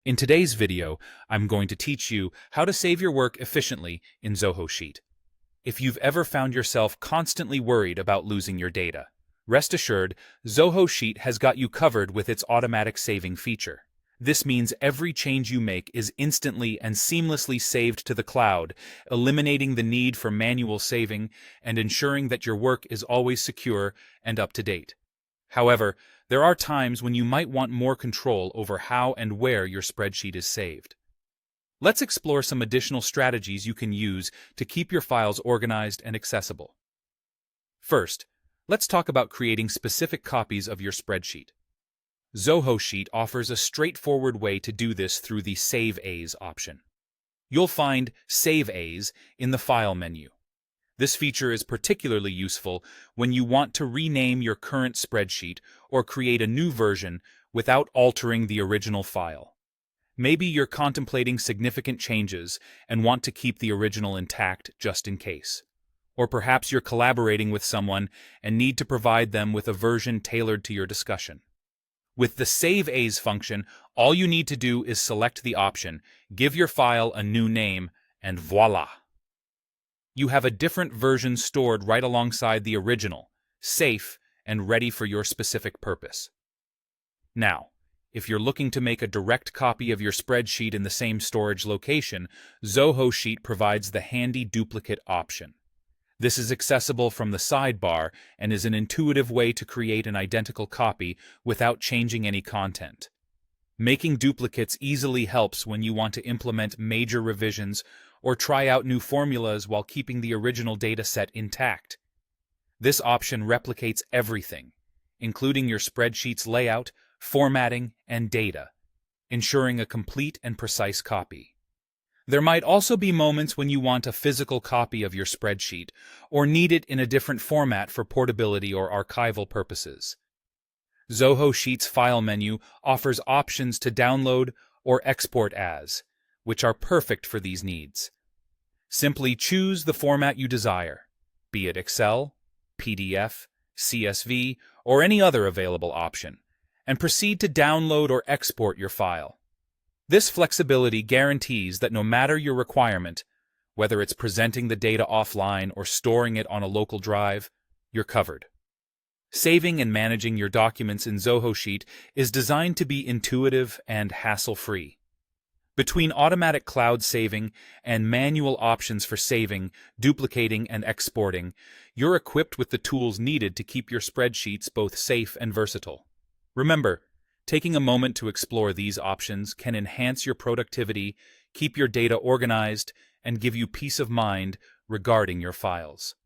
In today's video, I'm going to teach you how to save your work efficiently in Zoho Sheet. If you've ever found yourself constantly worried about losing your data, rest assured, Zoho Sheet has got you covered with its automatic saving feature. This means every change you make is instantly and seamlessly saved to the cloud, eliminating the need for manual saving and ensuring that your work is always secure and up to date. However, there are times when you might want more control over how and where your spreadsheet is saved. Let's explore some additional strategies you can use to keep your files organized and accessible. First, let's talk about creating specific copies of your spreadsheet. Zoho Sheet offers a straightforward way to do this through the Save As option. You'll find Save As in the File menu. This feature is particularly useful when you want to rename your current spreadsheet or create a new version without altering the original file. Maybe you're contemplating significant changes and want to keep the original intact just in case. Or perhaps you're collaborating with someone and need to provide them with a version tailored to your discussion. With the Save As function, all you need to do is select the option, give your file a new name, and voila! You have a different version stored right alongside the original, safe and ready for your specific purpose. Now, if you're looking to make a direct copy of your spreadsheet in the same storage location, Zoho Sheet provides the handy duplicate option. This is accessible from the sidebar and is an intuitive way to create an identical copy without changing any content. Making duplicates easily helps when you want to implement major revisions or try out new formulas while keeping the original data set intact. This option replicates everything, including your spreadsheet's layout, formatting, and data, ensuring a complete and precise copy. There might also be moments when you want a physical copy of your spreadsheet or need it in a different format for portability or archival purposes. Zoho Sheet's file menu offers options to download or export as, which are perfect for these needs. Simply choose the format you desire, be it Excel, PDF, CSV, or any other available option, and proceed to download or export your file. This flexibility guarantees that no matter your requirement, whether it's presenting the data offline or storing it on a local drive, you're covered. Saving and managing your documents in Zoho Sheet is designed to be intuitive and hassle-free. Between automatic cloud saving and manual options for saving, duplicating, and exporting, you're equipped with the tools needed to keep your spreadsheets both safe and versatile. Remember, taking a moment to explore these options can enhance your productivity, keep your data organized, and give you peace of mind regarding your files.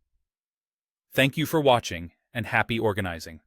Thank you for watching, and happy organizing.